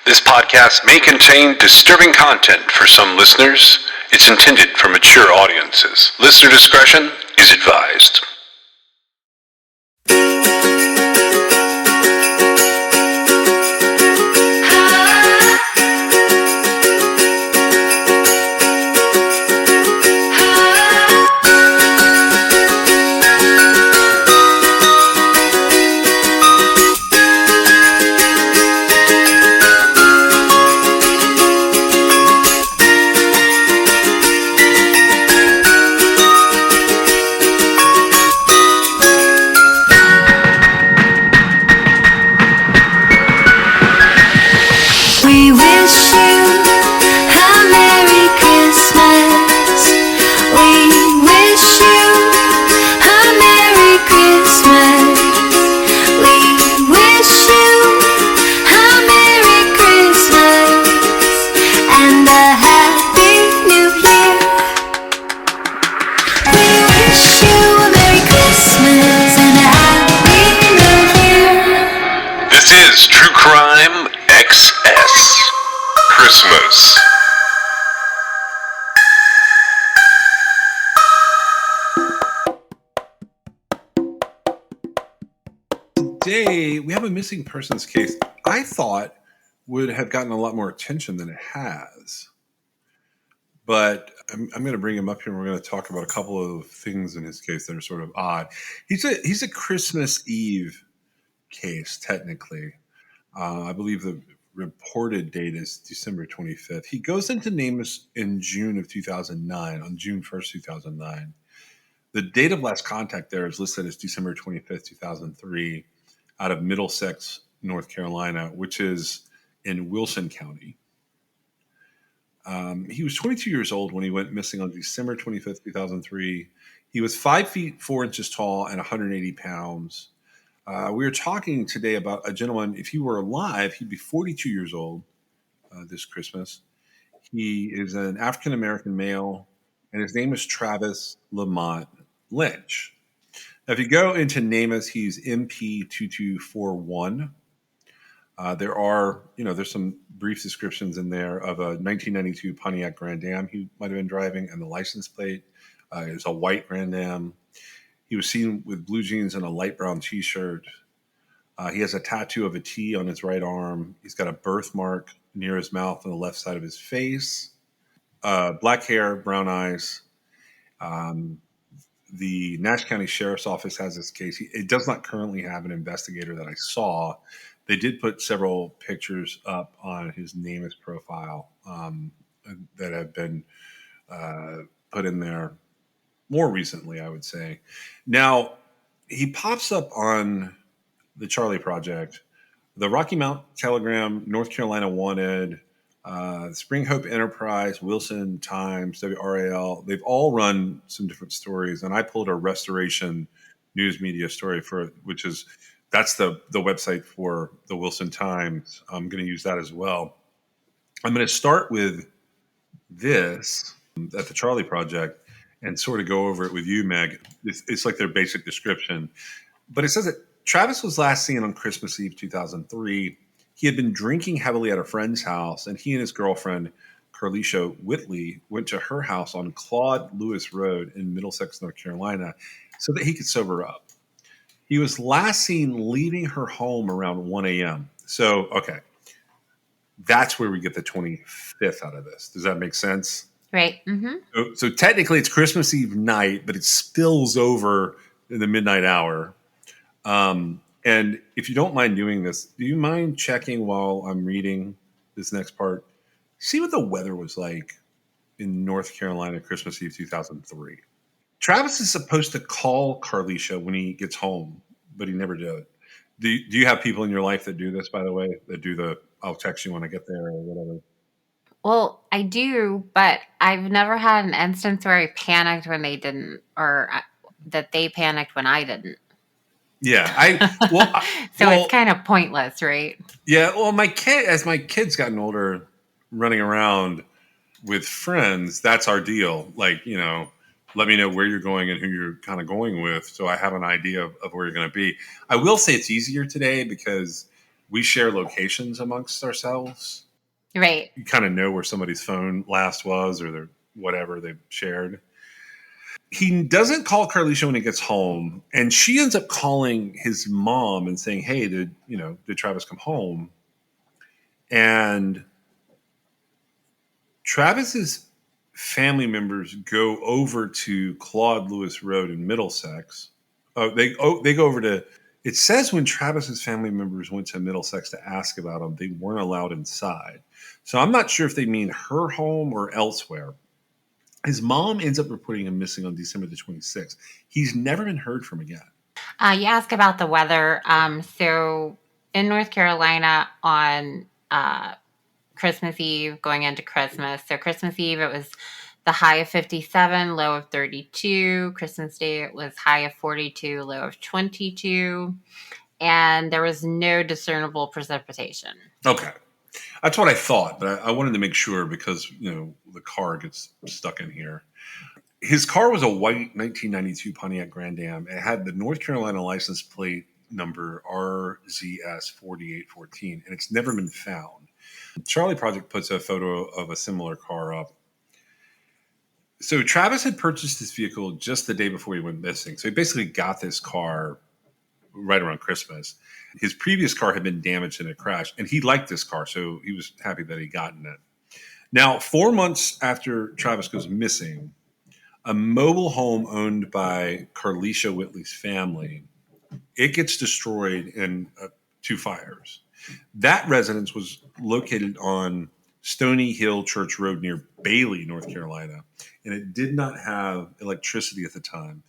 This podcast may contain disturbing content for some listeners. It's intended for mature audiences. Listener discretion is advised. We wish you a Merry Christmas. We wish you a Merry Christmas. We wish you a Merry Christmas and a Happy New Year. We wish you a Merry Christmas and a Happy New Year. This is True Crime XS Christmas. Today, we have a missing persons case I thought would have gotten a lot more attention than it has. But I'm going to bring him up here and we're going to talk about a couple of things in his case that are sort of odd. He's a Christmas Eve case, technically. I believe the reported date is December 25th. He goes into NamUs in June of 2009, on June 1st, 2009. The date of last contact there is listed as December 25th, 2003, out of Middlesex, North Carolina, which is in Wilson County. He was 22 years old when he went missing on December 25th, 2003. He was 5 feet 4 inches tall and 180 pounds. We were talking today about a gentleman. If he were alive, he'd be 42 years old this Christmas. He is an African-American male, and his name is Travis Lamont Lynch. Now, if you go into NamUs, he's MP2241. There's some brief descriptions in there of a 1992 Pontiac Grand Am he might have been driving, and the license plate is a white Grand Am. He was seen with blue jeans and a light brown T-shirt. He has a tattoo of a T on his right arm. He's got a birthmark near his mouth on the left side of his face. Black hair, brown eyes. The Nash County Sheriff's Office has this case. It does not currently have an investigator that I saw. They did put several pictures up on his NamUs profile that have been put in there more recently, I would say. Now, he pops up on the Charlie Project, the Rocky Mount Telegram, North Carolina Wanted, Spring Hope Enterprise, Wilson Times, WRAL. They've all run some different stories, and I pulled a Restoration News Media story that's the website for the Wilson Times. I'm going to use that as well. I'm going to start with this at the Charlie Project and sort of go over it with you, Meg. It's like their basic description. But it says that Travis was last seen on Christmas Eve 2003. He had been drinking heavily at a friend's house, and he and his girlfriend, Carlicia Whitley, went to her house on Claude Lewis Road in Middlesex, North Carolina, so that he could sober up. He was last seen leaving her home around 1 a.m. So, okay, that's where we get the 25th out of this. Does that make sense? Right. Mm-hmm. So technically it's Christmas Eve night, but it spills over in the midnight hour. And if you don't mind doing this, do you mind checking while I'm reading this next part? See what the weather was like in North Carolina, Christmas Eve 2003. Travis is supposed to call Carlicia when he gets home, but he never did. Do you have people in your life that do this, by the way, that do the I'll text you when I get there or whatever? Well, I do, but I've never had an instance where I panicked when they didn't, or that they panicked when I didn't. Yeah, it's kind of pointless, right? Yeah, well, as my kids gotten older, running around with friends, that's our deal. Like, let me know where you're going and who you're kind of going with, so I have an idea of where you're going to be. I will say it's easier today because we share locations amongst ourselves. Right. You kind of know where somebody's phone last was or their whatever they've shared. He doesn't call Carlicia when he gets home, and she ends up calling his mom and saying, "Hey, did Travis come home?" And Travis's family members go over to Claude Lewis Road in Middlesex. They go over to. It says when Travis's family members went to Middlesex to ask about him, they weren't allowed inside. So I'm not sure if they mean her home or elsewhere. His mom ends up reporting him missing on December the 26th. He's never been heard from again. You ask about the weather. So in North Carolina on Christmas Eve, going into Christmas. So Christmas Eve, it was the high of 57, low of 32. Christmas Day, it was high of 42, low of 22. And there was no discernible precipitation. Okay. That's what I thought, but I wanted to make sure because, the car gets stuck in here. His car was a white 1992 Pontiac Grand Am. It had the North Carolina license plate number RZS4814, and it's never been found. Charlie Project puts a photo of a similar car up. So Travis had purchased this vehicle just the day before he went missing. So he basically got this car right around Christmas. His previous car had been damaged in a crash, and he liked this car, so he was happy that he'd gotten it. Now, 4 months after Travis goes missing, a mobile home owned by Carlicia Whitley's family, it gets destroyed in 2 fires. That residence was located on Stony Hill Church Road near Bailey, North Carolina, and it did not have electricity at the time.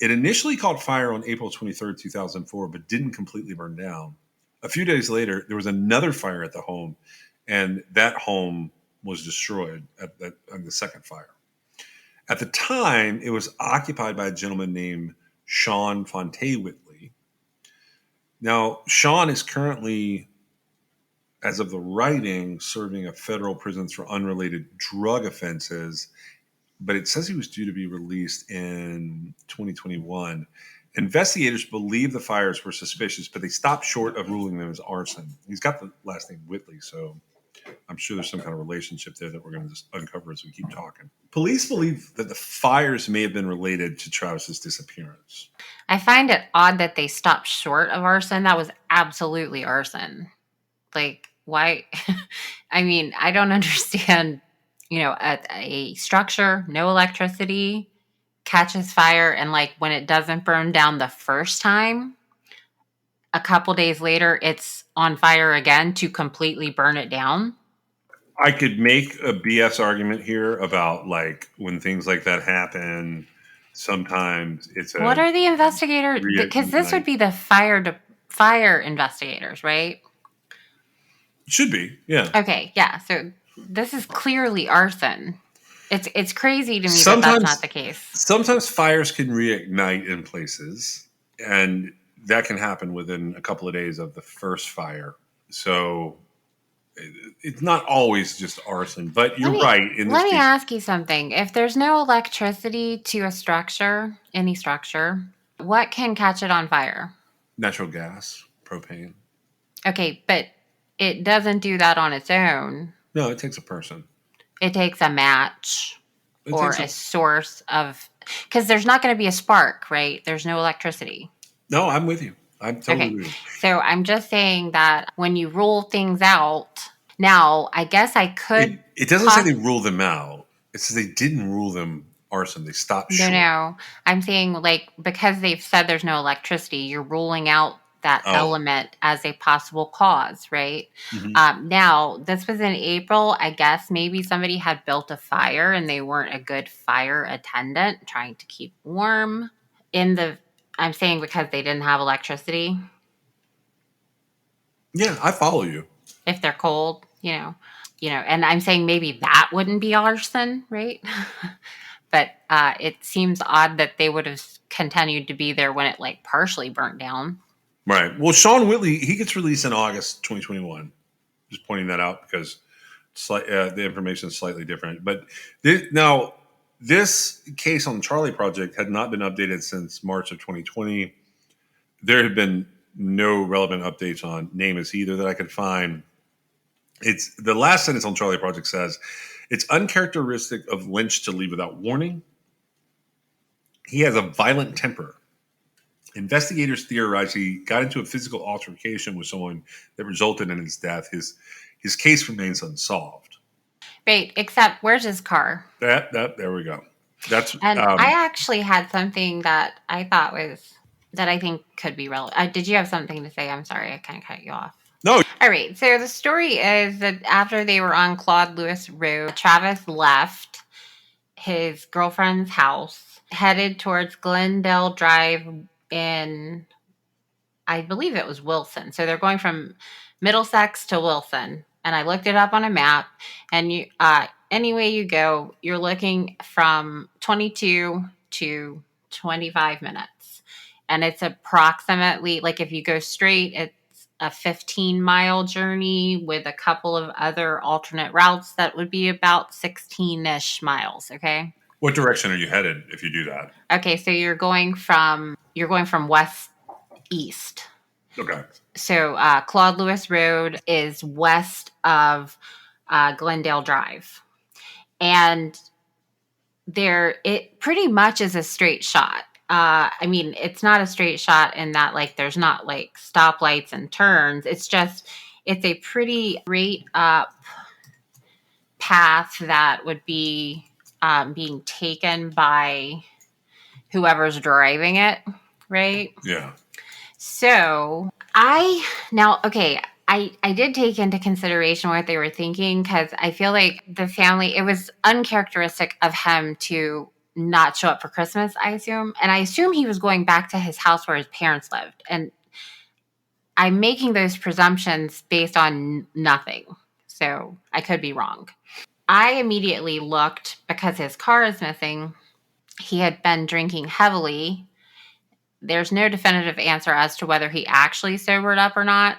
It initially caught fire on April 23rd, 2004, but didn't completely burn down. A few days later, there was another fire at the home, and that home was destroyed on the second fire. At the time, it was occupied by a gentleman named Sean Fonte Whitley. Now, Sean is currently, as of the writing, serving a federal prison for unrelated drug offenses, but it says he was due to be released in 2021. Investigators believe the fires were suspicious, but they stopped short of ruling them as arson. He's got the last name Whitley, so I'm sure there's some kind of relationship there that we're going to just uncover as we keep talking. Police believe that the fires may have been related to Travis's disappearance. I find it odd that they stopped short of arson. That was absolutely arson. Why? I mean, I don't understand. A structure, no electricity, catches fire, and when it doesn't burn down the first time, a couple days later, it's on fire again to completely burn it down. I could make a BS argument here about when things like that happen. Sometimes it's what are the investigators? Because this would be the fire investigators, right? Should be, yeah. Okay, yeah. So this is clearly arson. It's crazy to me that that's not the case. Sometimes fires can reignite in places, and that can happen within a couple of days of the first fire. So it's not always just arson, but you're right. Let me ask you something. If there's no electricity to a structure, any structure, what can catch it on fire? Natural gas, propane. Okay, but it doesn't do that on its own. No, it takes a person. It takes a match or a source of... Because there's not going to be a spark, right? There's no electricity. No, I'm with you. I'm totally with you. So I'm just saying that when you rule things out... Now, I guess I could... It doesn't say they rule them out. It says they didn't rule them arson. They stopped short. No. I'm saying, because they've said there's no electricity, you're ruling out that element as a possible cause, right? Mm-hmm. Now, this was in April. I guess maybe somebody had built a fire and they weren't a good fire attendant trying to keep warm. I'm saying because they didn't have electricity. Yeah, I follow you. If they're cold, and I'm saying maybe that wouldn't be arson, right? But it seems odd that they would have continued to be there when it partially burnt down. Right. Well, Sean Whitley, he gets released in August 2021. Just pointing that out because the information is slightly different. But this case on the Charlie Project had not been updated since March of 2020. There have been no relevant updates on Namus either that I could find. It's the last sentence on Charlie Project says, it's uncharacteristic of Lynch to leave without warning. He has a violent temper. Investigators theorize he got into a physical altercation with someone that resulted in his death. His case remains unsolved. Right, except where's his car? There we go. That's And I actually had something that I thought was that I think could be relevant. Did you have something to say? I'm sorry, I kind of cut you off. no. All right, so the story is that after they were on Claude Lewis Road, Travis left his girlfriend's house, headed towards Glendale Drive in, I believe it was Wilson. So they're going from Middlesex to Wilson. And I looked it up on a map. And you, any way you go, you're looking from 22 to 25 minutes. And it's approximately, like if you go straight, it's a 15-mile journey with a couple of other alternate routes that would be about 16-ish miles, okay? What direction are you headed if you do that? Okay, so you're going from west east. Okay. So Claude Lewis Road is west of Glendale Drive, and it pretty much is a straight shot. I mean, it's not a straight shot in that like there's not like stoplights and turns. It's a pretty straight up path that would be being taken by whoever's driving it, right? Yeah. So I did take into consideration what they were thinking because I feel like the family, it was uncharacteristic of him to not show up for Christmas, I assume. And I assume he was going back to his house where his parents lived. And I'm making those presumptions based on nothing. So I could be wrong. I immediately looked because his car is missing. He had been drinking heavily. There's no definitive answer as to whether he actually sobered up or not.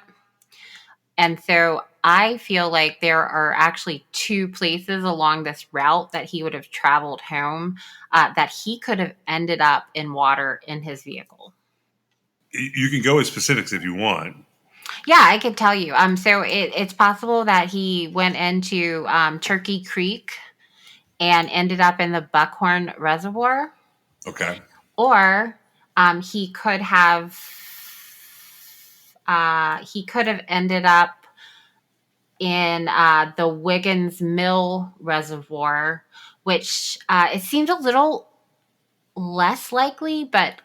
And so I feel like there are actually two places along this route that he would have traveled home that he could have ended up in water in his vehicle. You can go with specifics if you want. Yeah, I could tell you. So it's possible that he went into Turkey Creek and ended up in the Buckhorn Reservoir. Okay. Or he could have ended up in the Wiggins Mill Reservoir, which it seems a little less likely, but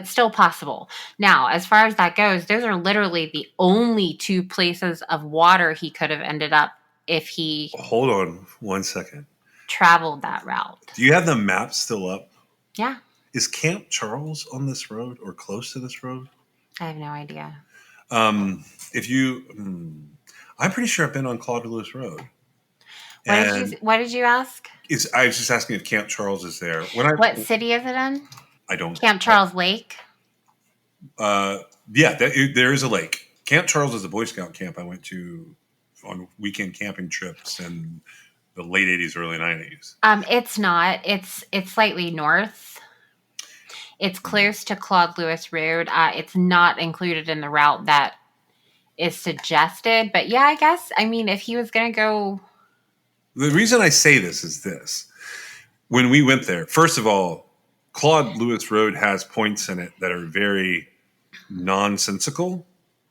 still possible. Now, as far as that goes, those are literally the only two places of water he could have ended up if he Hold on 1 second. traveled that route. Do you have the map still up? Yeah, Is Camp Charles on this road or close to this road? I have no idea. If you, I'm pretty sure I've been on Claude Lewis Road. What did you ask? I was just asking if Camp Charles is there. What city is it in? I don't. Camp Charles Lake? Yeah, there is a lake. Camp Charles is a Boy Scout camp I went to on weekend camping trips in the late 80s, early 90s. It's not. It's slightly north. It's close to Claude Lewis Road. It's not included in the route that is suggested. But yeah, I guess, I mean, if he was going to go... The reason I say this is this. When we went there, first of all, Claude Lewis Road has points in it that are very nonsensical.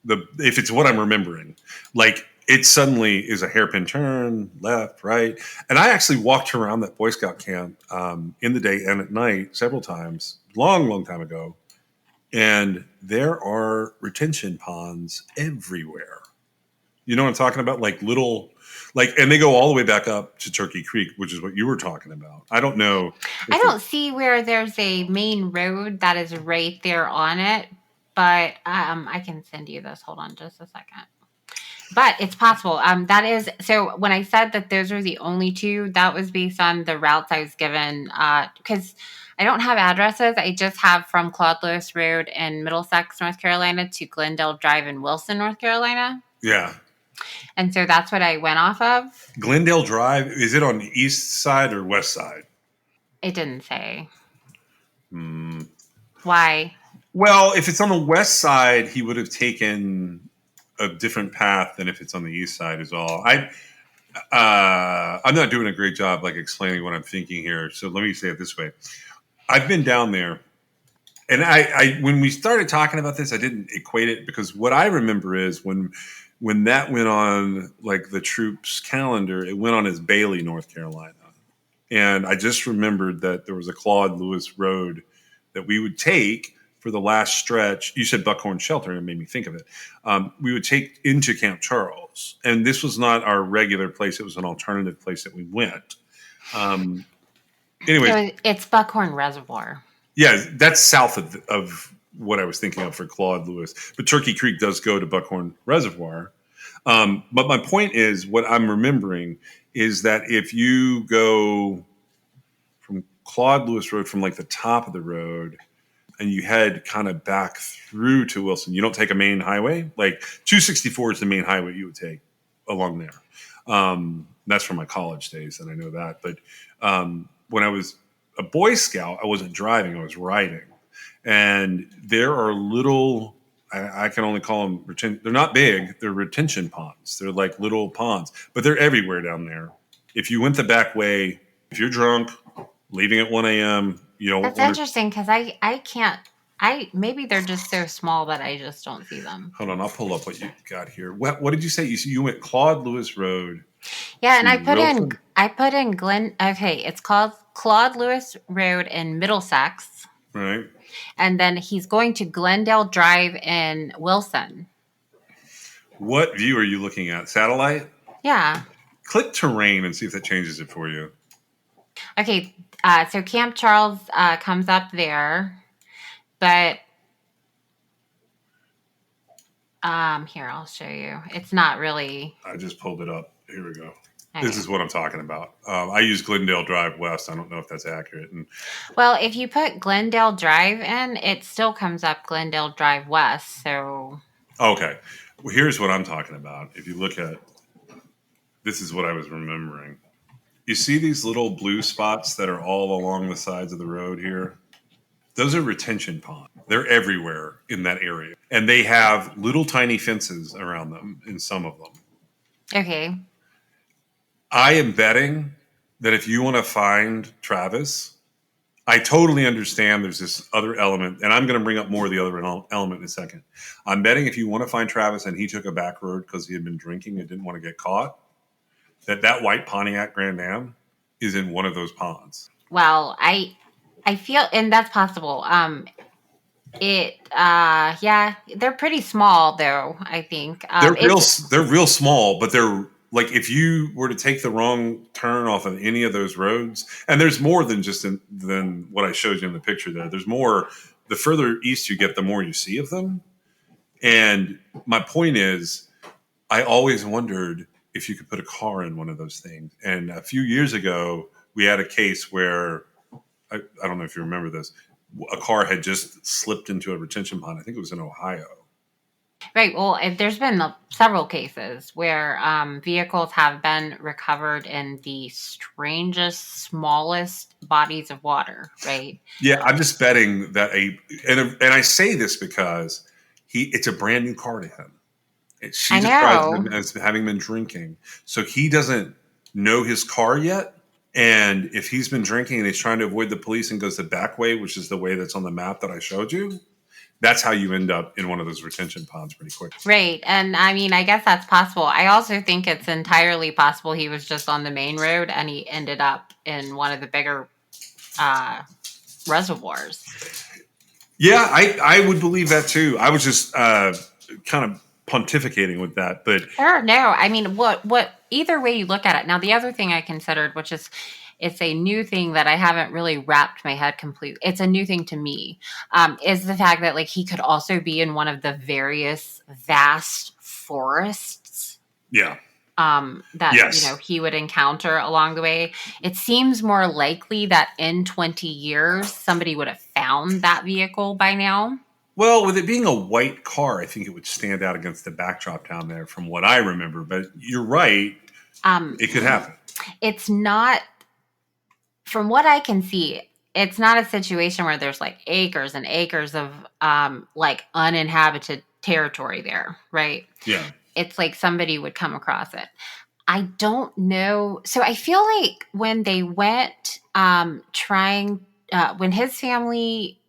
If it's what I'm remembering. Like, it suddenly is a hairpin turn, left, right. And I actually walked around that Boy Scout camp in the day and at night several times, long time ago. And there are retention ponds everywhere. You know what I'm talking about? Like little, and they go all the way back up to Turkey Creek, which is what you were talking about. I don't know. I don't see where there's a main road that is right there on it, but I can send you this. Hold on just a second. But it's possible. That is, so when I said that those are the only two, that was based on the routes I was given, because I don't have addresses. I just have from Claude Lewis Road in Middlesex, North Carolina to Glendale Drive in Wilson, North Carolina. Yeah. And so that's what I went off of. Glendale Drive, is it on the east side or west side? It didn't say. Why? Well, if it's on the west side, he would have taken a different path than if it's on the east side. Is all. I'm not doing a great job like explaining what I'm thinking here. So let me say it this way: I've been down there, and I when we started talking about this, I didn't equate it because what I remember is when that went on like the troops calendar, it went on as Bailey, North Carolina. And I just remembered that there was a Claude Lewis Road that we would take for the last stretch. You said Buckhorn Shelter, and it made me think of it. We would take into Camp Charles. And this was not our regular place. It was an alternative place that we went. Anyway, It's Buckhorn Reservoir. yeah, that's south of what I was thinking of for Claude Lewis. But Turkey Creek does go to Buckhorn Reservoir. But my point is, what I'm remembering is that if you go from Claude Lewis Road from like the top of the road and you head kind of back through to Wilson, you don't take a main highway. Like 264 is the main highway you would take along there. That's from my college days, and I know that. But when I was a Boy Scout, I wasn't driving, I was riding. And there are little, I can only call them, they're not big, they're retention ponds. They're like little ponds, but they're everywhere down there. If you went the back way, if you're drunk, leaving at 1 a.m., you don't That's want interesting because I can't. Maybe they're just so small that I just don't see them. Hold on, I'll pull up what you got here. What did you say? You went Claude Lewis Road. Yeah, and to I put in Glen. Okay, it's called Claude Lewis Road in Middlesex, Right. and then he's going to Glendale Drive in Wilson. What view are you looking at? Satellite? Yeah. Click terrain and see if that changes it for you. Okay. So Camp Charles comes up there, but here I'll show you. It's not really. I just pulled it up. Here we go. Okay. This is what I'm talking about. I use Glendale Drive West. I don't know if that's accurate. And Well, if you put Glendale Drive in, it still comes up Glendale Drive West. So okay, well, here's what I'm talking about. If you look at this, is what I was remembering. You see these little blue spots that are all along the sides of the road here? Those are retention ponds. They're everywhere in that area, and they have little tiny fences around them in some of them. okay. I am betting that if you want to find Travis, I totally understand there's this other element, and I'm going to bring up more of the other element in a second. I'm betting if you want to find Travis and he took a back road because he had been drinking and didn't want to get caught, that white Pontiac Grand Am is in one of those ponds. Well, I feel, and that's possible. Yeah, they're pretty small though. I think They're real small, but they're like if you were to take the wrong turn off of any of those roads, and there's more than than what I showed you in the picture there. There's more. The further east you get, the more you see of them. And my point is, I always wondered if you could put a car in one of those things. And a few years ago, we had a case where I don't know if you remember this. A car had just slipped into a retention pond. I think it was in Ohio. Right. Well, there's been several cases where vehicles have been recovered in the strangest, smallest bodies of water. Right. Yeah, I'm just betting that and I say this because it's a brand new car to him. She I describes know. him as having been drinking, so he doesn't know his car yet. And if he's been drinking and he's trying to avoid the police and goes the back way, which is the way that's on the map that I showed you, that's how you end up in one of those retention ponds pretty quick. Right. And I mean, I guess that's possible. I also think it's entirely possible he was just on the main road and he ended up in one of the bigger reservoirs. Yeah, I would believe that too. I was just kind of pontificating with that, but Sure, no. I mean, what either way you look at it. Now, the other thing I considered, which is it's a new thing that I haven't really wrapped my head completely. It's a new thing to me, is the fact that like he could also be in one of the various vast forests. yeah, That yes. he would encounter along the way. It seems more likely that in 20 years somebody would have found that vehicle by now. Well, with it being a white car, I think it would stand out against the backdrop down there from what I remember. But you're right. It could happen. It's not, from what I can see, it's not a situation where there's like acres and acres of like uninhabited territory there, right? Yeah. It's like somebody would come across it. I don't know. So I feel like when they went trying when his family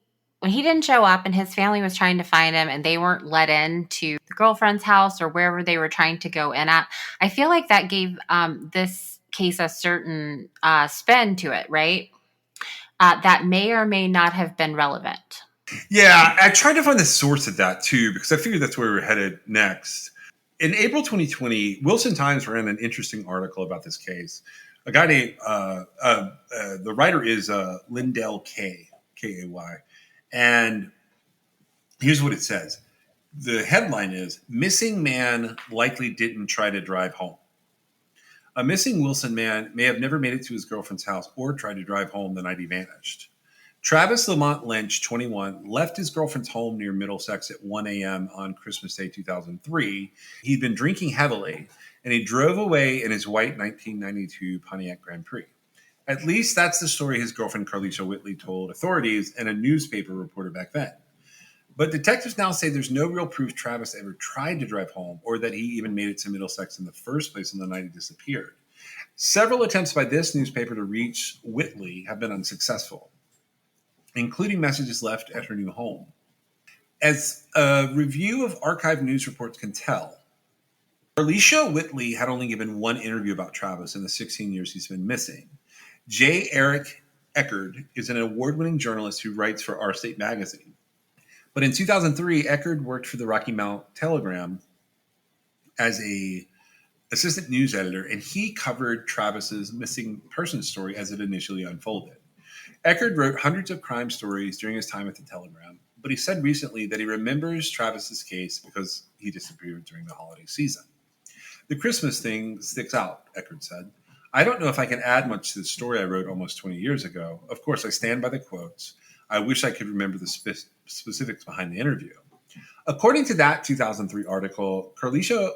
when he didn't show up and his family was trying to find him and they weren't let in to the girlfriend's house or wherever they were trying to go in at, I feel like that gave this case a certain spin to it, right? That may or may not have been relevant. Yeah, I tried to find the source of that too, because I figured that's where we were headed next. In April 2020, Wilson Times ran an interesting article about this case. A guy named, the writer is Lindell Kay, Kay. And here's what it says. The headline is Missing Man Likely Didn't Try to Drive Home. A missing Wilson man may have never made it to his girlfriend's house or tried to drive home the night he vanished. Travis Lamont Lynch, 21, left his girlfriend's home near Middlesex at 1 a.m. on Christmas Day 2003. He'd been drinking heavily, and he drove away in his white 1992 Pontiac Grand Prix. At least that's the story his girlfriend Carlisha Whitley told authorities and a newspaper reporter back then. But detectives now say there's no real proof Travis ever tried to drive home or that he even made it to Middlesex in the first place on the night he disappeared. Several attempts by this newspaper to reach Whitley have been unsuccessful, including messages left at her new home. As a review of archived news reports can tell, Carlisha Whitley had only given one interview about Travis in the 16 years he's been missing. J. Eric Eckerd is an award-winning journalist who writes for Our State magazine. But in 2003, Eckerd worked for the Rocky Mount Telegram as a assistant news editor, and he covered Travis's missing person story as it initially unfolded. Eckerd wrote hundreds of crime stories during his time at the Telegram, but he said recently that he remembers Travis's case because he disappeared during the holiday season. The Christmas thing sticks out, Eckerd said. I don't know if I can add much to the story I wrote almost 20 years ago. Of course, I stand by the quotes. I wish I could remember the specifics behind the interview. According to that 2003 article, Carlisha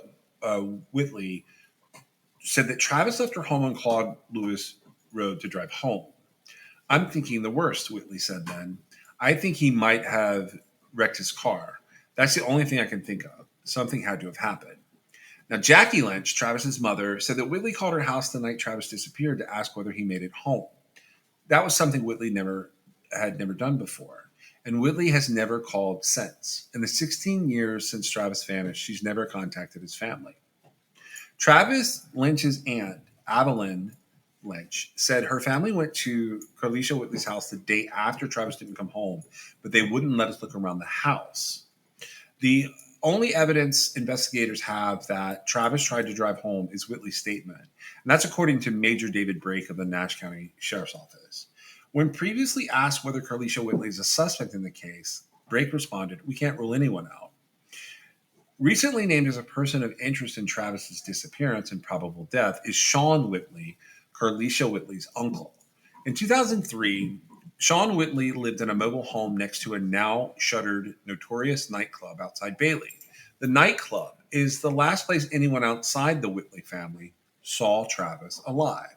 Whitley said that Travis left her home on Claude Lewis Road to drive home. I'm thinking the worst, Whitley said then. I think he might have wrecked his car. That's the only thing I can think of. Something had to have happened. Now, Jackie Lynch, Travis's mother, said that Whitley called her house the night Travis disappeared to ask whether he made it home. That was something Whitley had never done before. And Whitley has never called since. In the 16 years since Travis vanished, she's never contacted his family. Travis Lynch's aunt, Adeline Lynch, said her family went to Carlisha Whitley's house the day after Travis didn't come home, but they wouldn't let us look around the house. The only evidence investigators have that Travis tried to drive home is Whitley's statement. And that's according to Major David Brake of the Nash County Sheriff's Office. When previously asked whether Carlisha Whitley is a suspect in the case, Brake responded, "We can't rule anyone out." Recently named as a person of interest in Travis's disappearance and probable death is Sean Whitley, Carlisha Whitley's uncle. In 2003, Sean Whitley lived in a mobile home next to a now shuttered Notorious nightclub outside Bailey. The nightclub is the last place anyone outside the Whitley family saw Travis alive.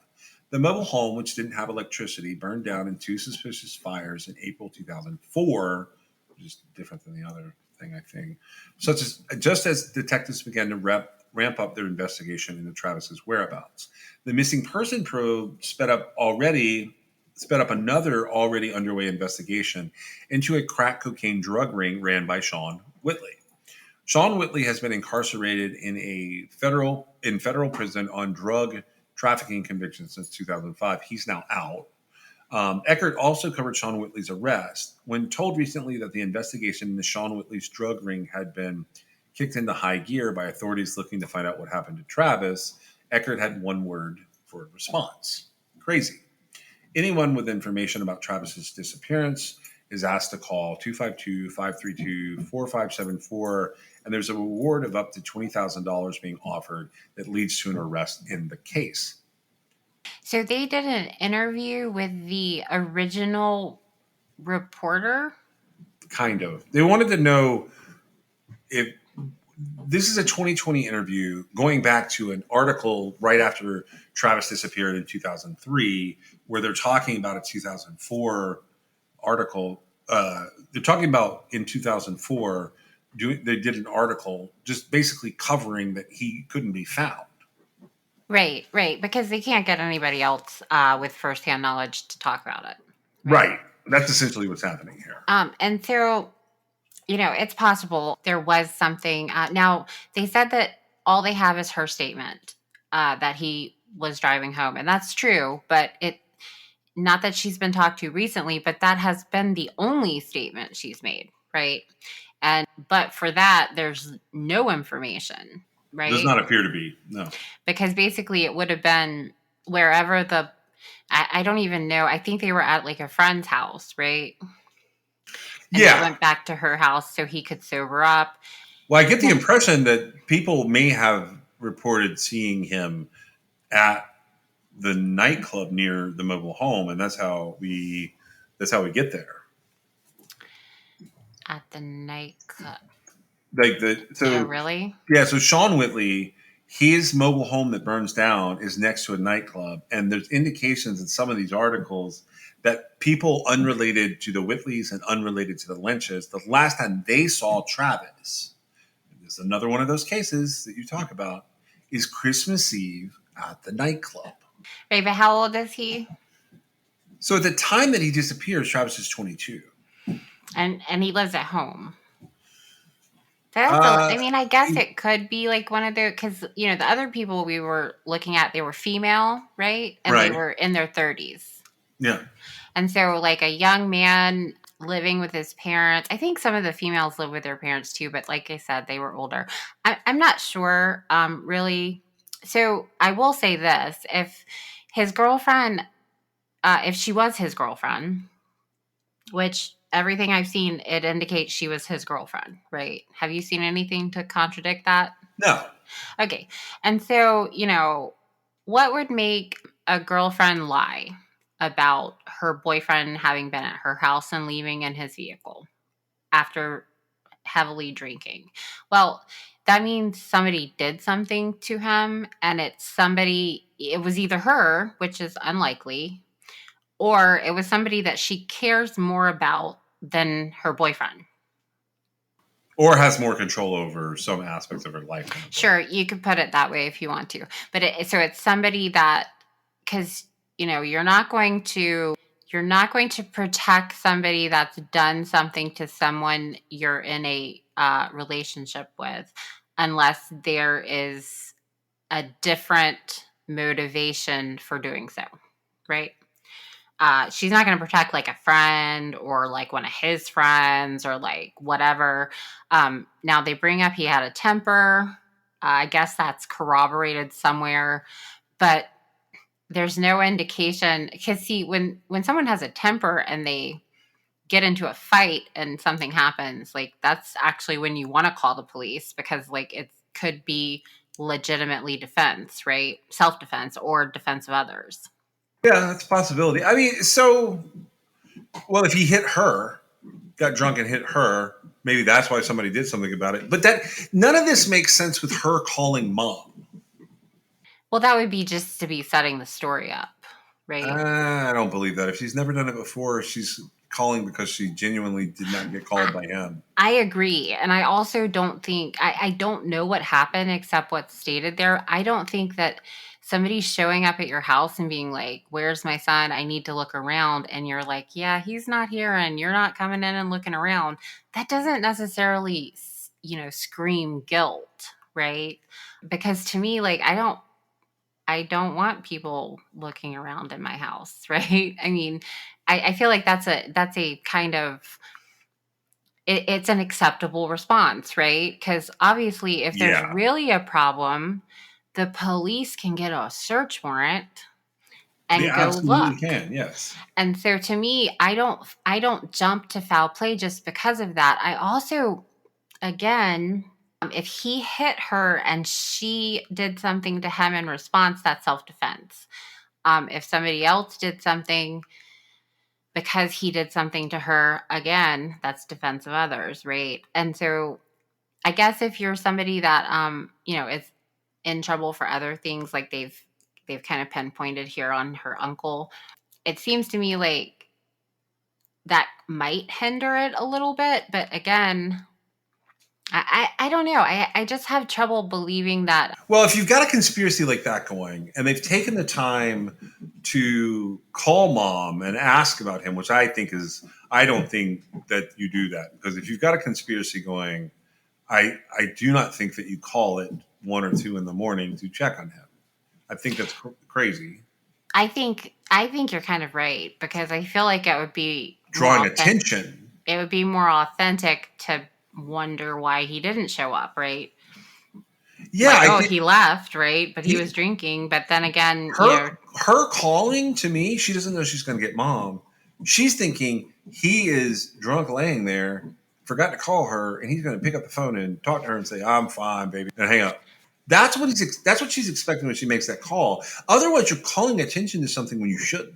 The mobile home, which didn't have electricity, burned down in two suspicious fires in April 2004, which is different than the other thing, I think. Just as detectives began to ramp up their investigation into Travis's whereabouts. The missing person probe sped up another already underway investigation into a crack cocaine drug ring ran by Sean Whitley. Sean Whitley has been incarcerated in federal prison on drug trafficking convictions since 2005. He's now out. Eckerd also covered Sean Whitley's arrest. When told recently that the investigation into Sean Whitley's drug ring had been kicked into high gear by authorities looking to find out what happened to Travis, Eckerd had one word for a response: crazy. Anyone with information about Travis's disappearance is asked to call 252-532-4574, and there's a reward of up to $20,000 being offered that leads to an arrest in the case. So they did an interview with the original reporter. Kind of. They wanted to know if this is a 2020 interview going back to an article right after Travis disappeared in 2003, where they're talking about a 2004 article. They're talking about in 2004, they did an article just basically covering that he couldn't be found. Right, right. Because they can't get anybody else with firsthand knowledge to talk about it. Right. That's essentially what's happening here. And so, it's possible there was something. Now, they said that all they have is her statement that he was driving home. And that's true, but not that she's been talked to recently, but that has been the only statement she's made, right? But for that, there's no information, right? Does not appear to be, no. Because basically it would have been wherever I don't even know. I think they were at like a friend's house, right? And Yeah. they went back to her house so he could sober up. Well, I get the impression that people may have reported seeing him at the nightclub near the mobile home, and that's how we get there. At the nightclub. So really? Yeah, so Sean Whitley, his mobile home that burns down is next to a nightclub, and there's indications in some of these articles that people unrelated to the Whitleys and unrelated to the Lynches, the last time they saw Travis, there's another one of those cases that you talk about, is Christmas Eve at the nightclub. Right, but how old is he? So at the time that he disappears, Travis is 22. And he lives at home. I guess it could be like one of the, because, the other people we were looking at, they were female, right? And Right. they were in their 30s. Yeah. And so like a young man living with his parents, I think some of the females live with their parents too, but like I said, they were older. I'm not sure really. So I will say this, if his girlfriend, if she was his girlfriend, which everything I've seen, it indicates she was his girlfriend, right? Have you seen anything to contradict that? No. Okay. And so, what would make a girlfriend lie about her boyfriend having been at her house and leaving in his vehicle after heavily drinking? Well, that means somebody did something to him, and it was either her, which is unlikely, or it was somebody that she cares more about than her boyfriend. Or has more control over some aspects of her life. Sure, you could put it that way if you want to. But so it's somebody that, because, you're not going to protect somebody that's done something to someone you're in a relationship with unless there is a different motivation for doing so, right? She's not going to protect like a friend or like one of his friends or like whatever. Now they bring up he had a temper. I guess that's corroborated somewhere, but there's no indication. Because see, when someone has a temper and they get into a fight and something happens, like that's actually when you want to call the police, because like it could be legitimately defense, right? Self-defense or defense of others. Yeah, that's a possibility. I mean, if he hit her, got drunk and hit her, maybe that's why somebody did something about it. But none of this makes sense with her calling mom. Well, that would be just to be setting the story up, right? I don't believe that. If she's never done it before, she's calling because she genuinely did not get called by him. I agree. And I also don't think, I don't know what happened except what's stated there. I don't think that somebody showing up at your house and being like, where's my son? I need to look around. And you're like, yeah, he's not here. And you're not coming in and looking around. That doesn't necessarily, scream guilt, right? Because to me, like, I don't want people looking around in my house, right? I mean, I feel like that's a kind of, it's an acceptable response, right? Because obviously if there's really a problem, the police can get a search warrant and go look. Can, yes. And so to me, I don't jump to foul play just because of that. I also, again, if he hit her and she did something to him in response, that's self-defense. If somebody else did something because he did something to her, again, that's defense of others, right? And so I guess if you're somebody that is in trouble for other things, like they've kind of pinpointed here on her uncle, it seems to me like that might hinder it a little bit. But again, I don't know. I just have trouble believing that. Well, if you've got a conspiracy like that going, and they've taken the time to call mom and ask about him, which I don't think that you do that, because if you've got a conspiracy going, I do not think that you call it 1 or 2 in the morning to check on him. I think that's crazy. I think you're kind of right, because I feel like it would be Drawing attention. It would be more authentic to wonder why he didn't show up, right? Yeah, like, he left, right? But he was drinking. But then again, her calling to me, she doesn't know she's going to get mom. She's thinking he is drunk, laying there, forgot to call her, and he's going to pick up the phone and talk to her and say, "I'm fine, baby," and hang up. That's what she's expecting when she makes that call. Otherwise, you're calling attention to something when you shouldn't.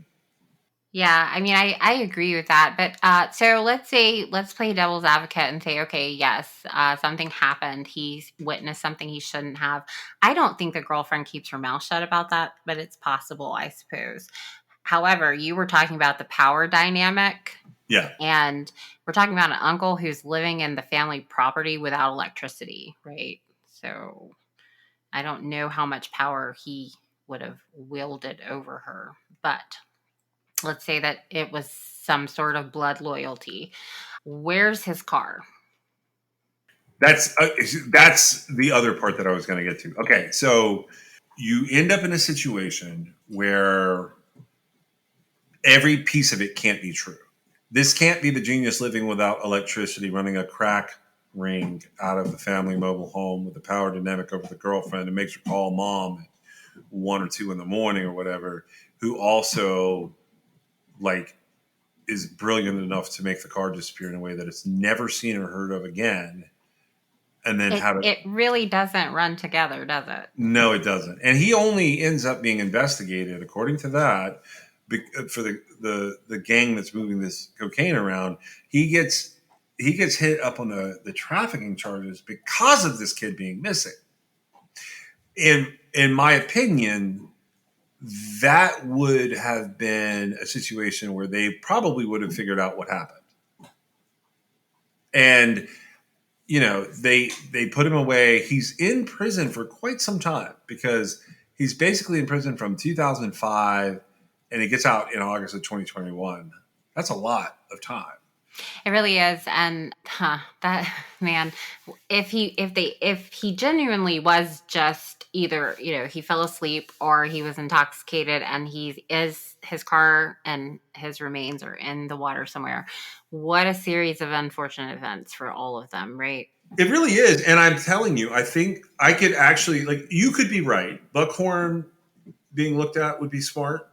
Yeah, I mean, I agree with that. But so let's play devil's advocate and say, okay, yes, something happened. He's witnessed something he shouldn't have. I don't think the girlfriend keeps her mouth shut about that, but it's possible, I suppose. However, you were talking about the power dynamic. Yeah. And we're talking about an uncle who's living in the family property without electricity, right? So I don't know how much power he would have wielded over her, but let's say that it was some sort of blood loyalty. Where's his car? That's the other part that I was going to get to. Okay, so you end up in a situation where every piece of it can't be true. This can't be the genius living without electricity, running a crack ring out of the family mobile home with the power dynamic over the girlfriend and makes her call mom at 1 or 2 in the morning or whatever, who also is brilliant enough to make the car disappear in a way that it's never seen or heard of again. And then it really doesn't run together, does it? No, it doesn't. And he only ends up being investigated, according to that, for the gang that's moving this cocaine around. He gets hit up on the trafficking charges because of this kid being missing. In my opinion, that would have been a situation where they probably would have figured out what happened. And they put him away. He's in prison for quite some time, because he's basically in prison from 2005 and he gets out in August of 2021. That's a lot of time. It really is. And that man, if he genuinely was just either, he fell asleep or he was intoxicated and his car and his remains are in the water somewhere. What a series of unfortunate events for all of them, right? It really is. And I'm telling you, I think I could actually, you could be right. Buckhorn being looked at would be smart.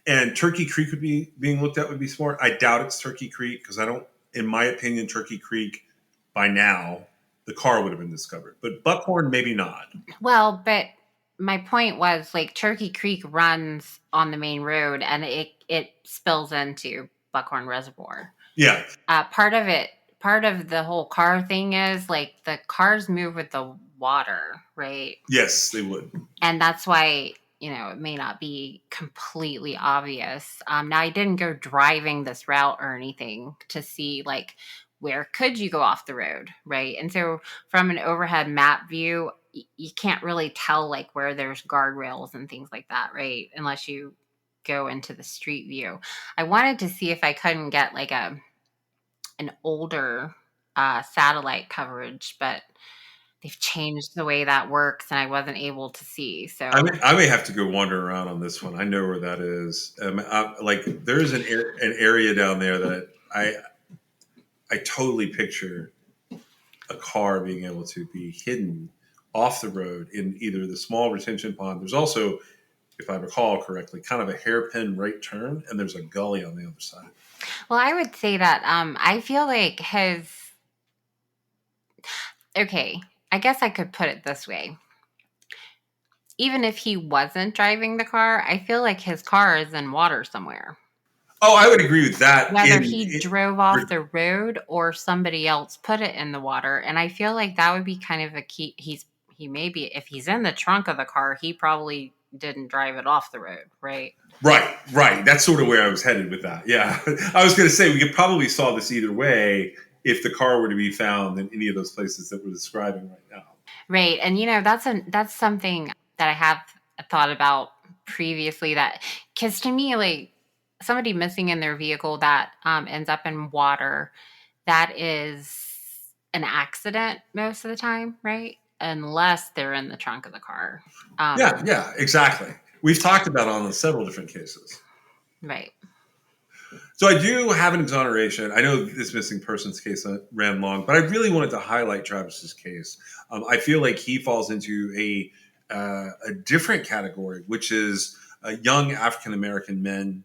And Turkey Creek being looked at would be smart. I doubt it's Turkey Creek, because in my opinion, Turkey Creek, by now, the car would have been discovered. But Buckhorn, maybe not. Well, but my point was, Turkey Creek runs on the main road and it spills into Buckhorn Reservoir. Yeah. Part of the whole car thing is the cars move with the water, right? Yes, they would. And that's why, it may not be completely obvious. Now, I didn't go driving this route or anything to see where could you go off the road, right? And so from an overhead map view, you can't really tell where there's guardrails and things like that, right? Unless you go into the street view. I wanted to see if I couldn't get an older satellite coverage, but they've changed the way that works and I wasn't able to see. So I may have to go wander around on this one. I know where that is. There's an area down there that I totally picture a car being able to be hidden off the road in either the small retention pond. There's also, if I recall correctly, kind of a hairpin right turn, and there's a gully on the other side. Well, I would say that I feel like okay, I guess I could put it this way. Even if he wasn't driving the car, I feel like his car is in water somewhere. Oh, I would agree with that. Whether he drove off the road or somebody else put it in the water. And I feel like that would be kind of a key. He maybe, if he's in the trunk of the car, he probably didn't drive it off the road, right? Right. That's sort of where I was headed with that. Yeah. I was going to say we could probably solve this either way if the car were to be found in any of those places that we're describing right now. Right. And that's something that I have thought about previously, that because to me, like, somebody missing in their vehicle that ends up in water, that is an accident most of the time, right? Unless they're in the trunk of the car. Yeah, exactly. We've talked about it on several different cases. Right. So I do have an exoneration. I know this missing persons case ran long, but I really wanted to highlight Travis's case. I feel like he falls into a different category, which is young African American men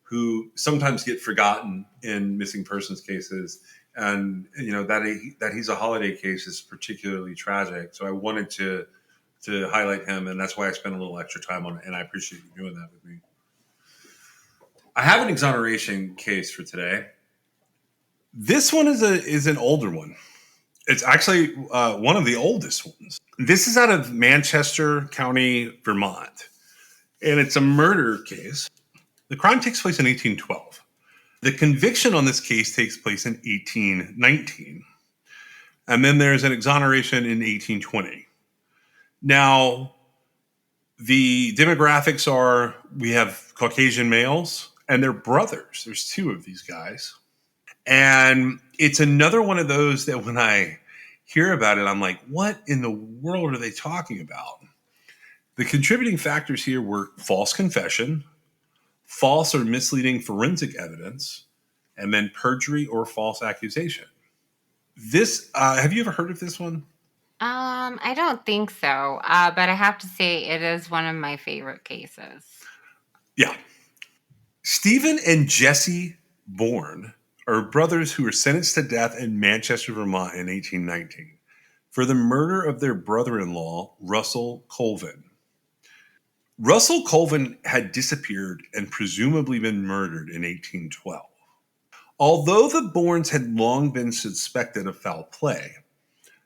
who sometimes get forgotten in missing persons cases, and that he's a holiday case is particularly tragic. So I wanted to highlight him, and that's why I spent a little extra time on it. And I appreciate you doing that with me. I have an exoneration case for today. This one is an older one. It's actually one of the oldest ones. This is out of Manchester County, Vermont, and it's a murder case. The crime takes place in 1812. The conviction on this case takes place in 1819. And then there's an exoneration in 1820. Now, the demographics are, we have Caucasian males, and they're brothers. There's two of these guys. And it's another one of those that when I hear about it, I'm like, what in the world are they talking about? The contributing factors here were false confession, false or misleading forensic evidence, and then perjury or false accusation. This, have you ever heard of this one? I don't think so. But I have to say it is one of my favorite cases. Yeah. Stephen and Jesse Bourne are brothers who were sentenced to death in Manchester, Vermont in 1819 for the murder of their brother-in-law, Russell Colvin. Russell Colvin had disappeared and presumably been murdered in 1812. Although the Bournes had long been suspected of foul play,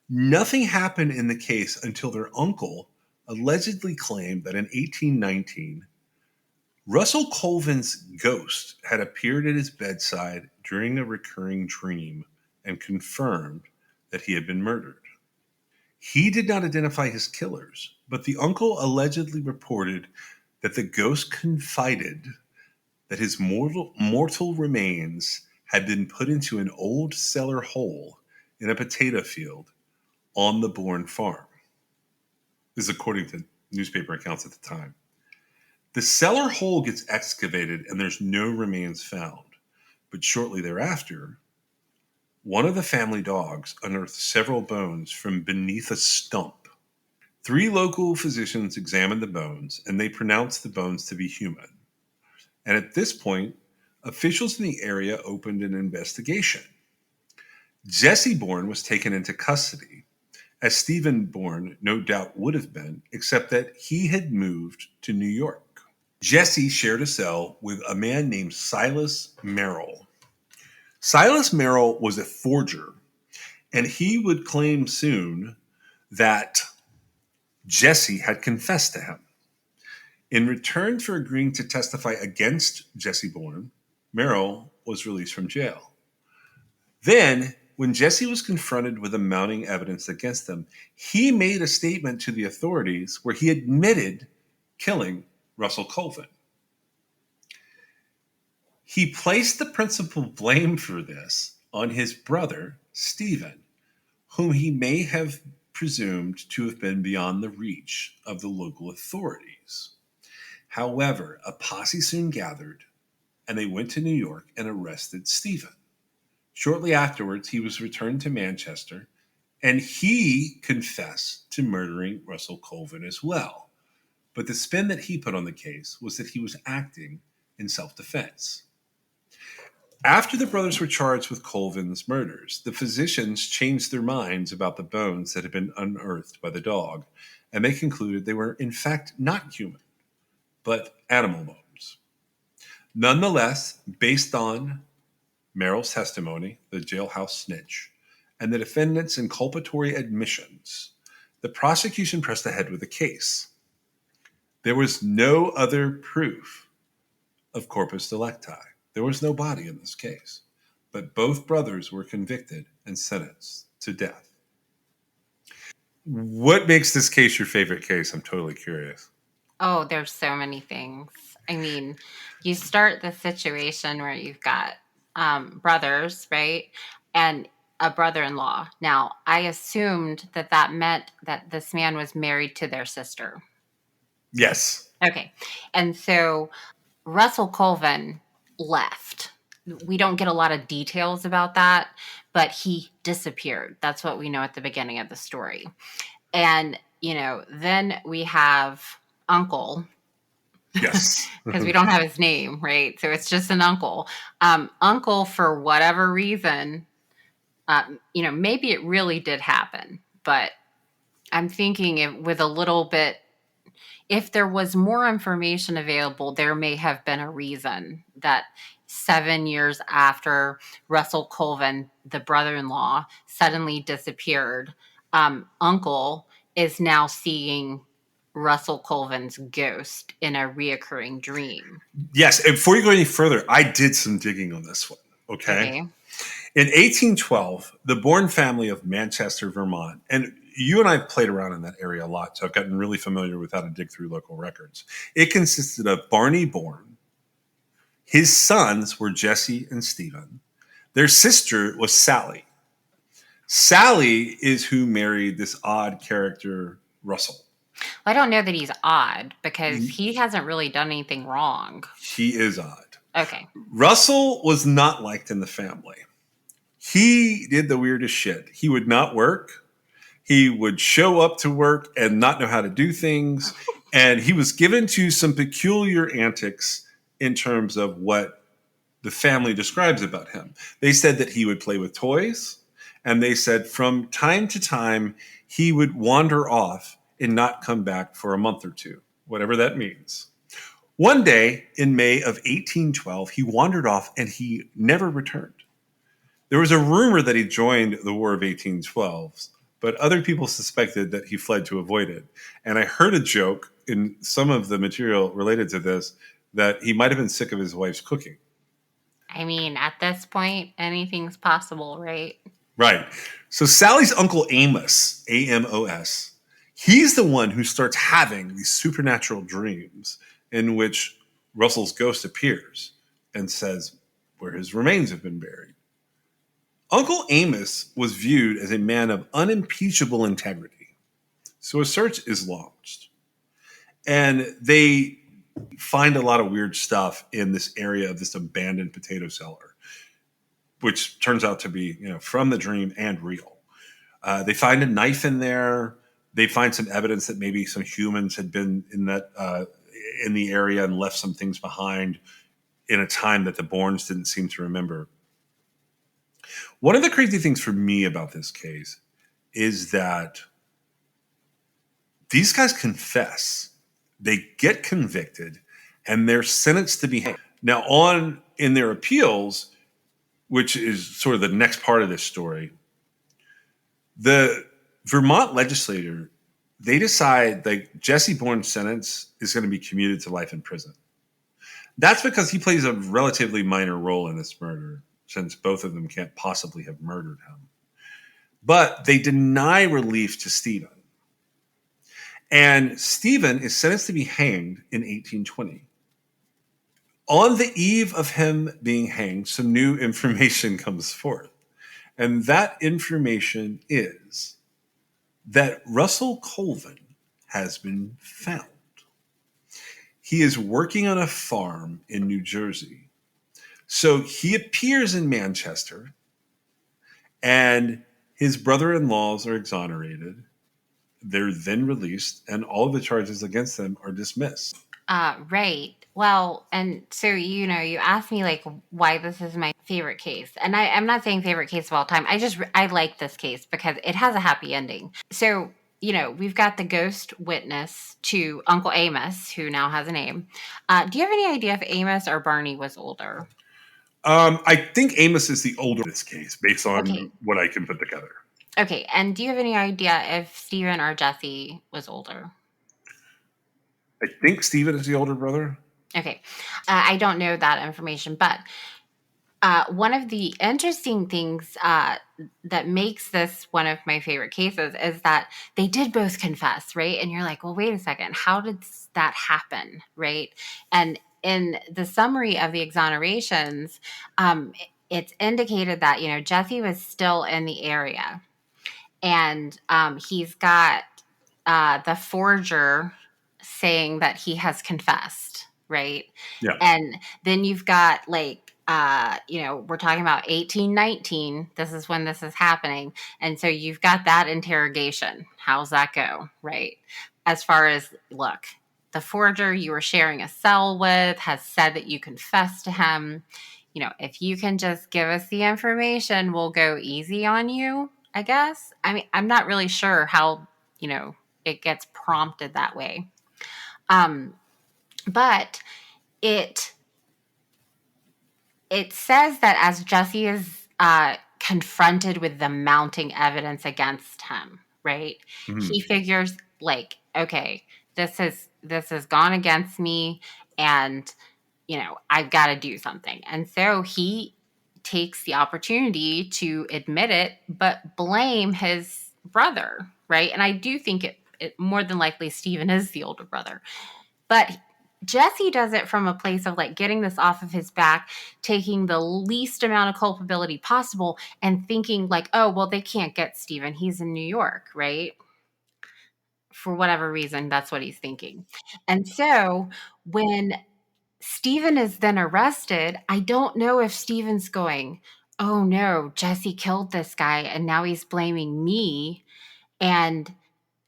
nothing happened in the case until their uncle allegedly claimed that in 1819, Russell Colvin's ghost had appeared at his bedside during a recurring dream and confirmed that he had been murdered. He did not identify his killers, but the uncle allegedly reported that the ghost confided that his mortal remains had been put into an old cellar hole in a potato field on the Bourne farm. This is according to newspaper accounts at the time. The cellar hole gets excavated and there's no remains found, but shortly thereafter, one of the family dogs unearthed several bones from beneath a stump. 3 local physicians examined the bones, and they pronounced the bones to be human. And at this point, officials in the area opened an investigation. Jesse Bourne was taken into custody, as Stephen Bourne no doubt would have been, except that he had moved to New York. Jesse shared a cell with a man named Silas Merrill. Silas Merrill was a forger, and he would claim soon that Jesse had confessed to him. In return for agreeing to testify against Jesse Bourne, Merrill was released from jail. Then, when Jesse was confronted with the mounting evidence against him, he made a statement to the authorities where he admitted killing Russell Colvin. He placed the principal blame for this on his brother, Stephen, whom he may have presumed to have been beyond the reach of the local authorities. However, a posse soon gathered, and they went to New York and arrested Stephen. Shortly afterwards, he was returned to Manchester, and he confessed to murdering Russell Colvin as well. But the spin that he put on the case was that he was acting in self-defense. After the brothers were charged with Colvin's murders, the physicians changed their minds about the bones that had been unearthed by the dog, and they concluded they were in fact not human, but animal bones. Nonetheless, based on Merrill's testimony, the jailhouse snitch, and the defendant's inculpatory admissions, the prosecution pressed ahead with the case. There was no other proof of corpus delicti. There was no body in this case, but both brothers were convicted and sentenced to death. What makes this case your favorite case? I'm totally curious. Oh, there's so many things. I mean, you start the situation where you've got brothers, right? And a brother-in-law. Now, I assumed that meant that this man was married to their sister. Yes. Okay. And so Russell Colvin left. We don't get a lot of details about that, but he disappeared. That's what we know at the beginning of the story. And, then we have Uncle. Yes. Because we don't have his name, right? So it's just an uncle. Uncle, for whatever reason, maybe it really did happen, but I'm thinking with a little bit, if there was more information available, there may have been a reason that 7 years after Russell Colvin, the brother-in-law, suddenly disappeared, Uncle is now seeing Russell Colvin's ghost in a reoccurring dream. Yes. And before you go any further, I did some digging on this one. Okay. In 1812, the Bourne family of Manchester, Vermont, and you and I have played around in that area a lot, so I've gotten really familiar with how to dig through local records. It consisted of Barney Bourne. His sons were Jesse and Stephen. Their sister was Sally. Sally is who married this odd character, Russell. I don't know that he's odd because he hasn't really done anything wrong. He is odd. Okay. Russell was not liked in the family. He did the weirdest shit. He would not work. He would show up to work and not know how to do things. And he was given to some peculiar antics in terms of what the family describes about him. They said that he would play with toys. And they said from time to time, he would wander off and not come back for a month or two, whatever that means. One day in May of 1812, he wandered off and he never returned. There was a rumor that he joined the War of 1812, but other people suspected that he fled to avoid it. And I heard a joke in some of the material related to this that he might have been sick of his wife's cooking. I mean, at this point, anything's possible, right? Right. So Sally's uncle Amos, Amos, he's the one who starts having these supernatural dreams in which Russell's ghost appears and says where his remains have been buried. Uncle Amos was viewed as a man of unimpeachable integrity. So a search is launched. And they find a lot of weird stuff in this area of this abandoned potato cellar, which turns out to be, from the dream and real. They find a knife in there. They find some evidence that maybe some humans had been in the area and left some things behind in a time that the Bournes didn't seem to remember. One of the crazy things for me about this case is that these guys confess, they get convicted, and they're sentenced to be hanged. Now, in their appeals, which is sort of the next part of this story, the Vermont legislature, they decide that Jesse Bourne's sentence is going to be commuted to life in prison. That's because he plays a relatively minor role in this murder, since both of them can't possibly have murdered him. But they deny relief to Stephen. And Stephen is sentenced to be hanged in 1820. On the eve of him being hanged, some new information comes forth. And that information is that Russell Colvin has been found. He is working on a farm in New Jersey. So he appears in Manchester, and his brother-in-laws are exonerated. They're then released, and all of the charges against them are dismissed. Right. Well, and so, you asked me why this is my favorite case. And I'm not saying favorite case of all time. I like this case because it has a happy ending. So we've got the ghost witness to Uncle Amos, who now has a name. Do you have any idea if Amos or Barney was older? I think Amos is the older in this case, based Okay. on what I can put together. Okay. And do you have any idea if Stephen or Jesse was older? I think Steven is the older brother. Okay. I don't know that information, but one of the interesting things that makes this one of my favorite cases is that they did both confess, right? And you're like, well, wait a second, how did that happen, right? And in the summary of the exonerations, it's indicated that Jesse was still in the area, and he's got the forger saying that he has confessed, right? Yeah. And then you've got we're talking about 1819. This is when this is happening. And so you've got that interrogation. How's that go? Right. As far as, look, the forger you were sharing a cell with has said that you confessed to him. If you can just give us the information, we'll go easy on you, I guess. I mean, I'm not really sure how, it gets prompted that way. But it says that as Jesse is confronted with the mounting evidence against him, right? Mhm. He figures like, okay, this has gone against me, and I've got to do something. And so he takes the opportunity to admit it, but blame his brother, right? And I do think it more than likely Stephen is the older brother. But Jesse does it from a place of like getting this off of his back, taking the least amount of culpability possible, and thinking like, oh, well, they can't get Stephen. He's in New York, right? For whatever reason, that's what he's thinking. And so when Stephen is then arrested, I don't know if Stephen's going, oh no, Jesse killed this guy and now he's blaming me. And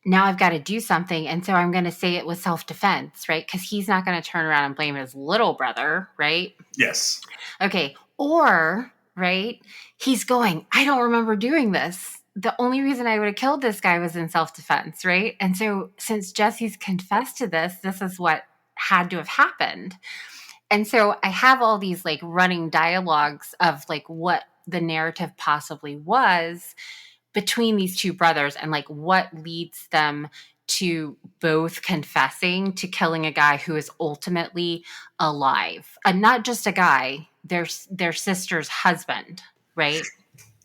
now I've got to do something. And so I'm going to say it was self-defense, right? Because he's not going to turn around and blame his little brother, right? Yes. Okay. Or, right, he's going, I don't remember doing this. The only reason I would have killed this guy was in self-defense, right? And so since Jesse's confessed to this is what had to have happened. And so I have all these like running dialogues of like what the narrative possibly was between these two brothers, and like what leads them to both confessing to killing a guy who is ultimately alive, and not just a guy, their sister's husband, right?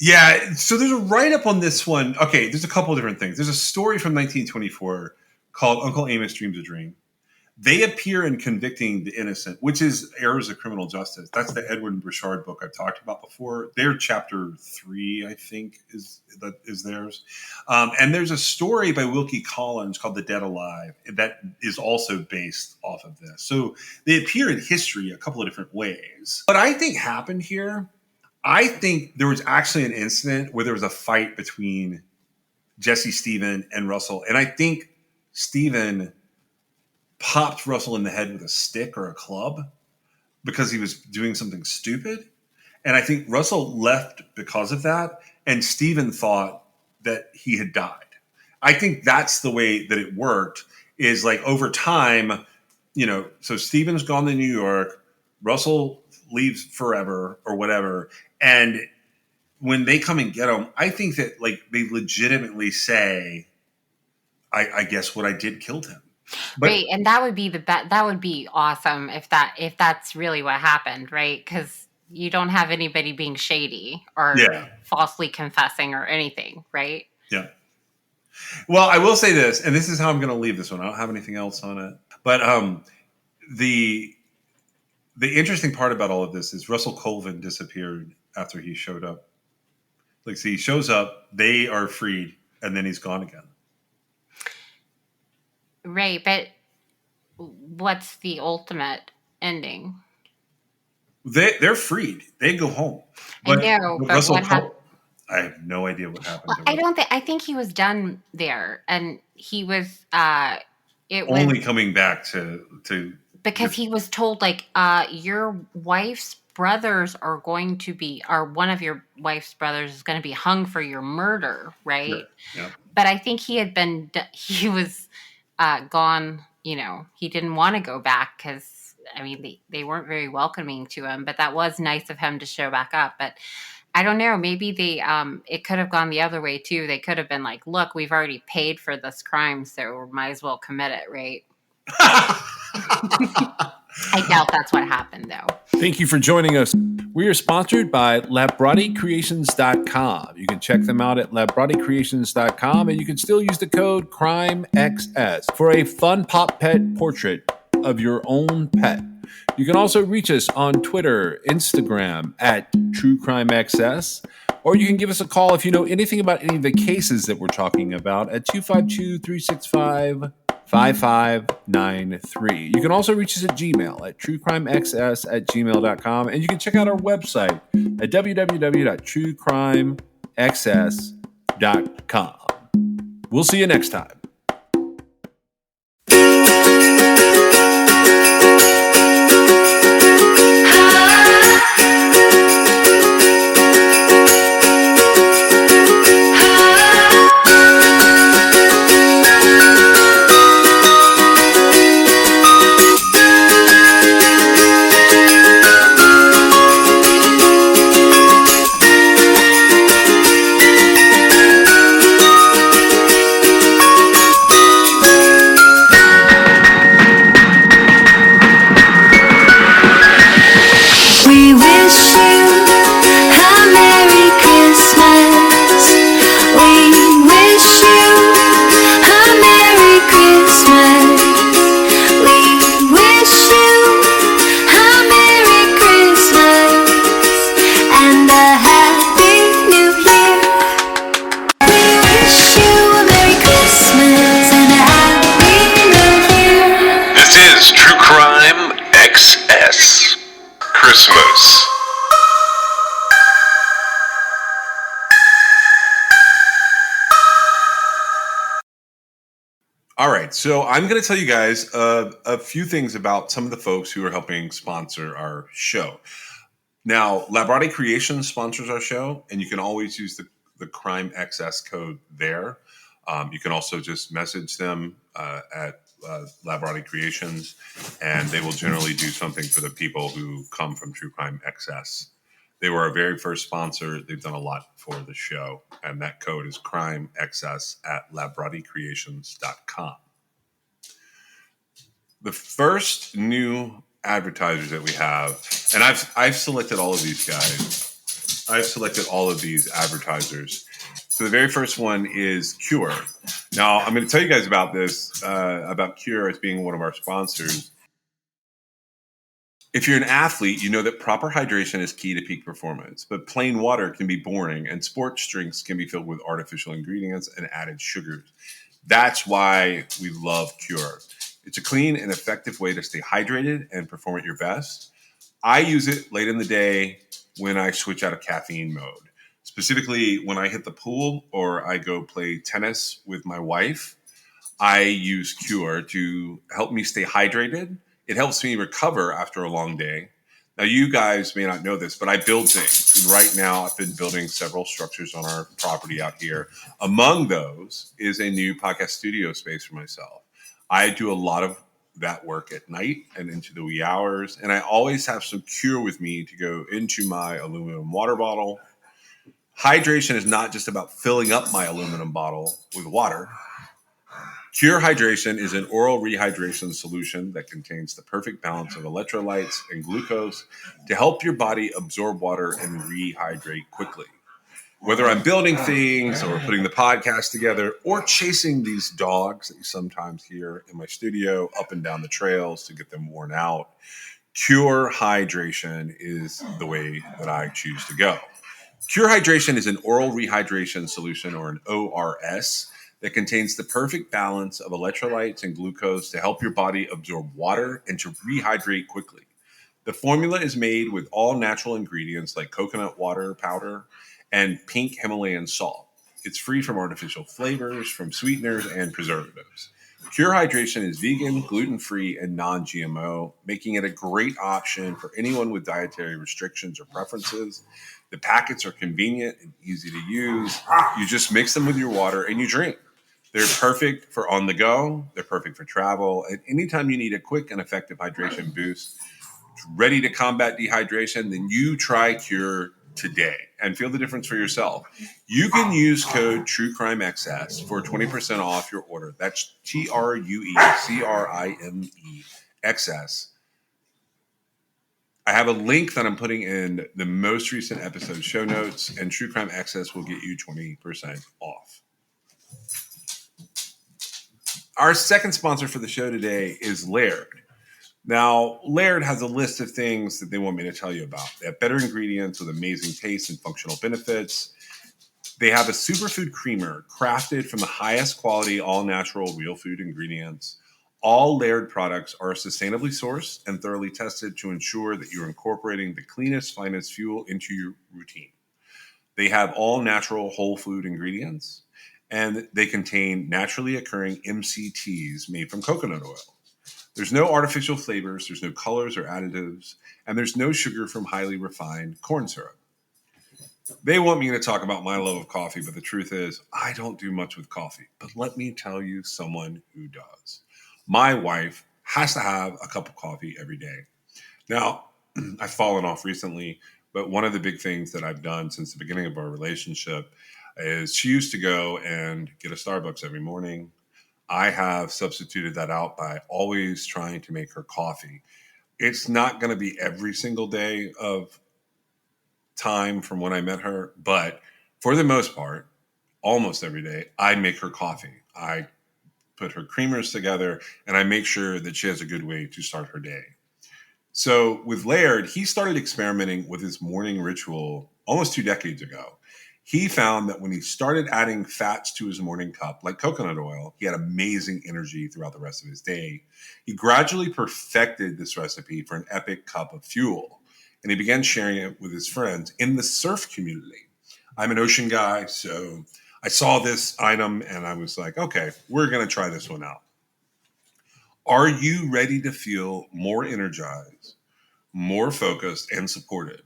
Yeah. So there's a write up on this one. Okay. There's a couple of different things. There's a story from 1924 called Uncle Amos Dreams a Dream. They appear in Convicting the Innocent, which is Errors of Criminal Justice. That's the Edwin Burchard book I've talked about before. Their chapter 3, I think, is theirs. And there's a story by Wilkie Collins called The Dead Alive that is also based off of this. So they appear in history a couple of different ways. What I think happened here, I think there was actually an incident where there was a fight between Jesse Stephen and Russell. And I think Stephen popped Russell in the head with a stick or a club because he was doing something stupid. And I think Russell left because of that. And Stephen thought that he had died. I think that's the way that it worked, is like over time, so Stephen's gone to New York, Russell leaves forever or whatever. And when they come and get him, I think that like they legitimately say, I guess what I did killed him. But, right. And that would be that would be awesome if that's really what happened, right? Because you don't have anybody being shady or falsely confessing or anything, right? Yeah. Well, I will say this, and this is how I'm going to leave this one. I don't have anything else on it. But the interesting part about all of this is Russell Colvin disappeared after he showed up. Like, see, he shows up, they are freed, and then he's gone again. Right, but what's the ultimate ending? They're freed. They go home. But, I know, but what happened? I have no idea what happened. Well, I think he was done there, and he was. Only coming back to because he was told like your wife's brothers are going to be, or one of your wife's brothers is going to be hung for your murder, right? Yeah. but I think he was gone. He didn't want to go back because I mean they weren't very welcoming to him. But that was nice of him to show back up. But I don't know. Maybe it could have gone the other way too. They could have been like, "Look, we've already paid for this crime, so we might as well commit it, right?" I doubt that's what happened, though. Thank you for joining us. We are sponsored by LabRottiCreations.com. You can check them out at LabRottiCreations.com, and you can still use the code CRIMEXS for a fun pop pet portrait of your own pet. You can also reach us on Twitter, Instagram at TrueCrimeXS, or you can give us a call if you know anything about any of the cases that we're talking about at 252-365-5593. You can also reach us at Gmail at truecrimexs@gmail.com, and you can check out our website at www.truecrimexs.com. We'll see you next time. We wish you a Merry Christmas. We wish you a Merry Christmas. We wish you a Merry Christmas and a Happy New Year. We wish you a Merry Christmas and a Happy New Year. This is True Crime XS. Christmas. All right, so I'm going to tell you guys a few things about some of the folks who are helping sponsor our show. Now, Labrotti Creations sponsors our show, and you can always use the Crime XS code there. You can also just message them at Labrotti Creations, and they will generally do something for the people who come from True Crime XS. They were our very first sponsor. They've done a lot for the show, and that code is CrimeXS at LabRottiCreations.com. The first new advertisers that we have, and I've selected all of these guys. I've selected all of these advertisers. So the very first one is Cure. Now, I'm going to tell you guys about this, about Cure as being one of our sponsors. If you're an athlete, you know that proper hydration is key to peak performance, but plain water can be boring and sports drinks can be filled with artificial ingredients and added sugars. That's why we love Cure. It's a clean and effective way to stay hydrated and perform at your best. I use it late in the day when I switch out of caffeine mode. Specifically, when I hit the pool or I go play tennis with my wife, I use Cure to help me stay hydrated. It helps me recover after a long day. Now, you guys may not know this, but I build things. And right now, I've been building several structures on our property out here. Among those is a new podcast studio space for myself. I do a lot of that work at night and into the wee hours, and I always have some Cure with me to go into my aluminum water bottle. Hydration is not just about filling up my aluminum bottle with water. Cure Hydration is an oral rehydration solution that contains the perfect balance of electrolytes and glucose to help your body absorb water and rehydrate quickly. Whether I'm building things or putting the podcast together or chasing these dogs that you sometimes hear in my studio up and down the trails to get them worn out, Cure Hydration is the way that I choose to go. Cure Hydration is an oral rehydration solution, or an ORS, that contains the perfect balance of electrolytes and glucose to help your body absorb water and to rehydrate quickly. The formula is made with all natural ingredients like coconut water powder and pink Himalayan salt. It's free from artificial flavors, from sweeteners, and preservatives. Cure Hydration is vegan, gluten-free, and non-GMO, making it a great option for anyone with dietary restrictions or preferences. The packets are convenient and easy to use. You just mix them with your water and you drink. They're perfect for on the go. They're perfect for travel. And anytime you need a quick and effective hydration boost, ready to combat dehydration, then you try Cure today and feel the difference for yourself. You can use code TrueCrimeXS for 20% off your order. That's TrueCrimeXS. I have a link that I'm putting in the most recent episode show notes, and True Crime Access will get you 20% off. Our second sponsor for the show today is Laird. Now, Laird has a list of things that they want me to tell you about. They have better ingredients with amazing taste and functional benefits. They have a superfood creamer crafted from the highest quality, all-natural, real food ingredients. All Laird products are sustainably sourced and thoroughly tested to ensure that you're incorporating the cleanest, finest fuel into your routine. They have all natural whole food ingredients, and they contain naturally occurring MCTs made from coconut oil. There's no artificial flavors, there's no colors or additives, and there's no sugar from highly refined corn syrup. They want me to talk about my love of coffee, but the truth is, I don't do much with coffee. But let me tell you someone who does. My wife has to have a cup of coffee every day. Now, I've fallen off recently, but one of the big things that I've done since the beginning of our relationship is she used to go and get a Starbucks every morning. I have substituted that out by always trying to make her coffee. It's not going to be every single day of time from when I met her, but for the most part, almost every day, I make her coffee. I put her creamers together, and I make sure that she has a good way to start her day. So with Laird, he started experimenting with his morning ritual almost 2 decades ago. He found that when he started adding fats to his morning cup, like coconut oil, he had amazing energy throughout the rest of his day. He gradually perfected this recipe for an epic cup of fuel, and he began sharing it with his friends in the surf community. I'm an ocean guy, so I saw this item and I was like, okay, we're going to try this one out. Are you ready to feel more energized, more focused, and supported?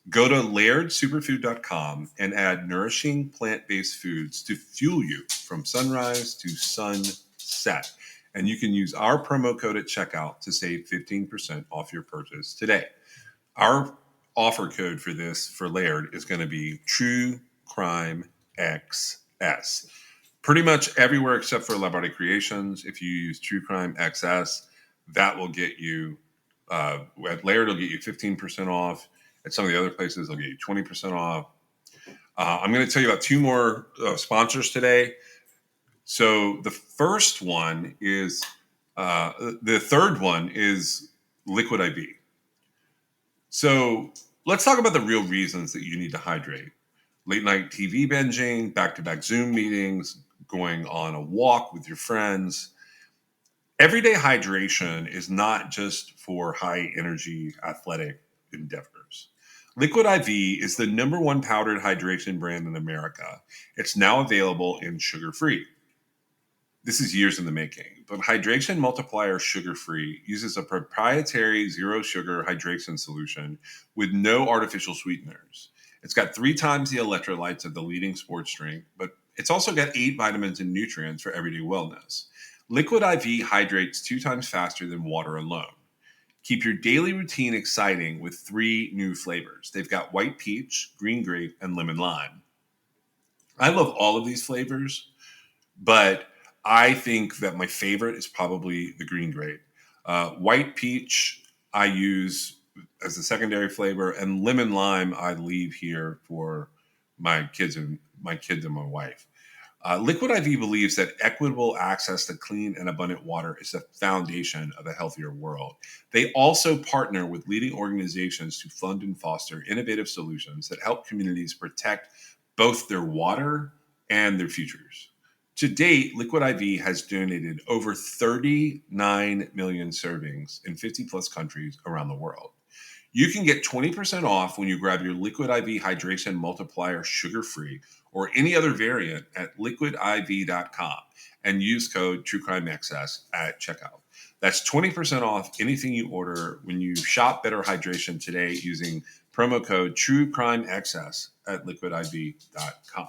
Go to lairdsuperfood.com and add nourishing plant-based foods to fuel you from sunrise to sunset. And you can use our promo code at checkout to save 15% off your purchase today. Our offer code for this for Laird is going to be True Crime XS. Pretty much everywhere except for Labarde Creations. If you use True Crime XS, that will get you, at Laird, it'll get you 15% off. At some of the other places, they'll get you 20% off. I'm going to tell you about 2 more sponsors today. So the first one is, the third one is Liquid IV. So let's talk about the real reasons that you need to hydrate. Late night TV binging, back-to-back Zoom meetings, going on a walk with your friends. Everyday hydration is not just for high-energy athletic endeavors. Liquid IV is the #1 powdered hydration brand in America. It's now available in sugar-free. This is years in the making, but Hydration Multiplier Sugar-Free uses a proprietary zero-sugar hydration solution with no artificial sweeteners. It's got 3 times the electrolytes of the leading sports drink, but it's also got 8 vitamins and nutrients for everyday wellness. Liquid IV hydrates 2 times faster than water alone. Keep your daily routine exciting with 3 new flavors. They've got white peach, green grape, and lemon lime. I love all of these flavors, but I think that my favorite is probably the green grape. White peach I use as a secondary flavor, and lemon lime I leave here for my kids and my wife. Liquid IV believes that equitable access to clean and abundant water is the foundation of a healthier world. They also partner with leading organizations to fund and foster innovative solutions that help communities protect both their water and their futures. To date, Liquid IV has donated over 39 million servings in 50 plus countries around the world. You can get 20% off when you grab your Liquid IV Hydration Multiplier sugar-free or any other variant at liquidiv.com and use code TrueCrimeXS at checkout. That's 20% off anything you order when you shop Better Hydration today using promo code TrueCrimeXS at liquidiv.com.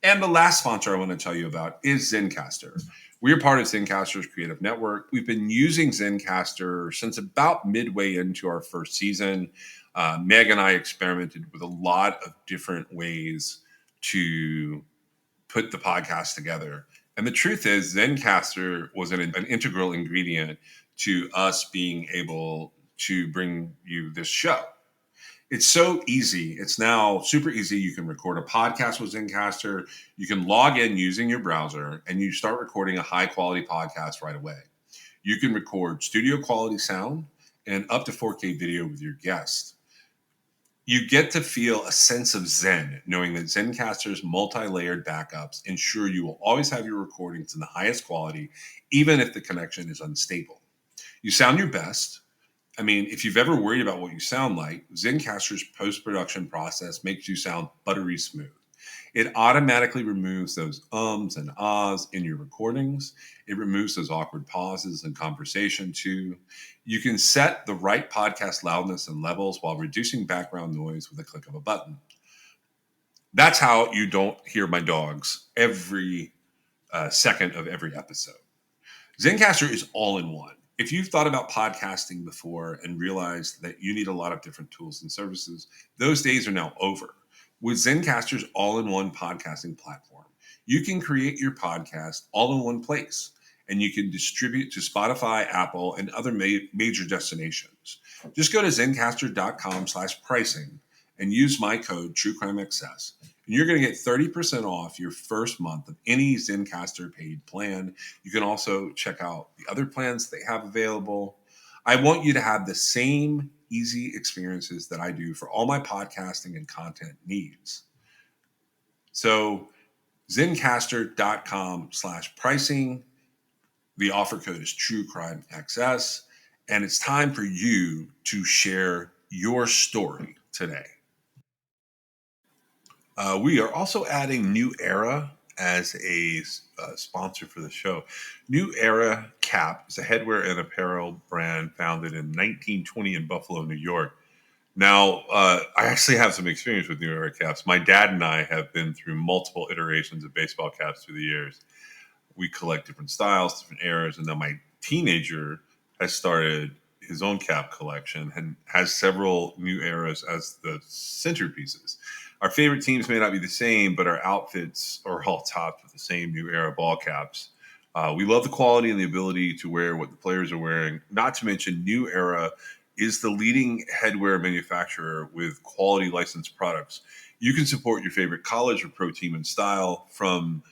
And the last sponsor I want to tell you about is Zencastr. We are part of Zencastr's creative network. We've been using Zencastr since about midway into our first season. Meg and I experimented with a lot of different ways to put the podcast together. And the truth is, Zencastr was an integral ingredient to us being able to bring you this show. It's so easy. It's now super easy. You can record a podcast with Zencastr. You can log in using your browser and you start recording a high quality podcast right away. You can record studio quality sound and up to 4K video with your guest. You get to feel a sense of zen, knowing that Zencastr's multi-layered backups ensure you will always have your recordings in the highest quality, even if the connection is unstable. You sound your best. I mean, if you've ever worried about what you sound like, Zencastr's post-production process makes you sound buttery smooth. It automatically removes those ums and ahs in your recordings. It removes those awkward pauses in conversation too. You can set the right podcast loudness and levels while reducing background noise with a click of a button. That's how you don't hear my dogs every second of every episode. Zencastr is all in one. If you've thought about podcasting before and realized that you need a lot of different tools and services, those days are now over. With Zencastr's all-in-one podcasting platform, you can create your podcast all in one place, and you can distribute to Spotify, Apple, and other major destinations. Just go to zencastr.com/pricing and use my code TrueCrimeXS, and you're going to get 30% off your first month of any Zencastr paid plan. You can also check out the other plans they have available. I want you to have the same easy experiences that I do for all my podcasting and content needs. So zencastr.com/pricing. The offer code is TrueCrimeXS, and it's time for you to share your story today. We are also adding New Era as a sponsor for the show. New Era Cap is a headwear and apparel brand founded in 1920 in Buffalo, New York. Now, I actually have some experience with New Era caps. My dad and I have been through multiple iterations of baseball caps through the years. We collect different styles, different eras, and then my teenager has started his own cap collection and has several New Eras as the centerpieces. Our favorite teams may not be the same, but our outfits are all topped with the same New Era ball caps. We love the quality and the ability to wear what the players are wearing. Not to mention, New Era is the leading headwear manufacturer with quality licensed products. You can support your favorite college or pro team in style from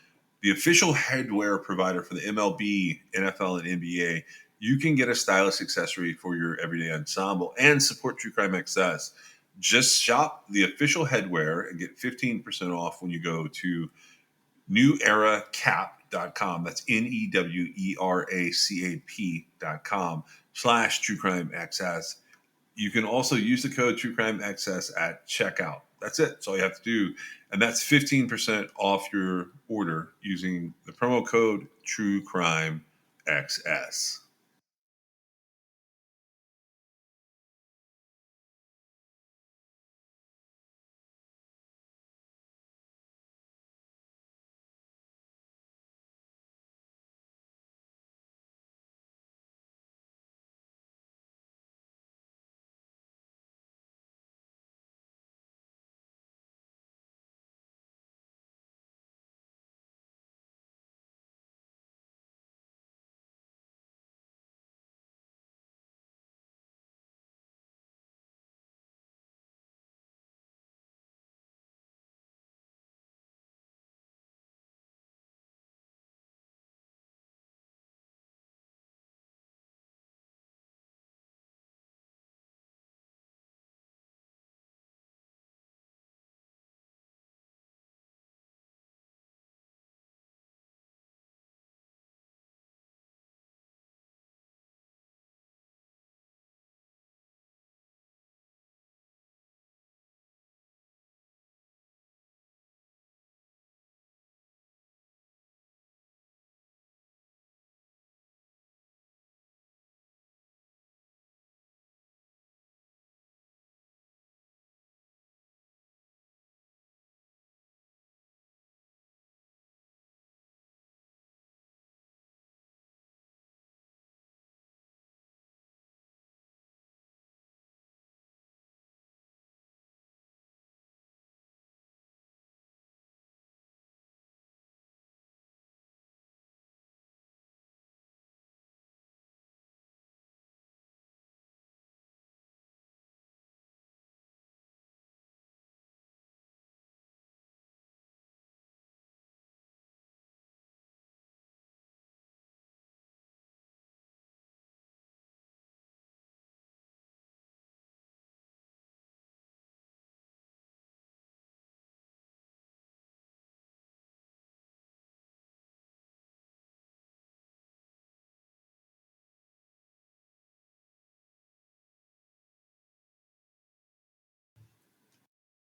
the official headwear provider for the MLB, NFL, and NBA. You can get a stylish accessory for your everyday ensemble and support True Crime XS. Just shop the official headwear and get 15% off when you go to neweracap.com. That's neweracap.com/TrueCrimeXS. You can also use the code TrueCrimeXS at checkout. That's it. That's all you have to do. And that's 15% off your order using the promo code TrueCrimeXS.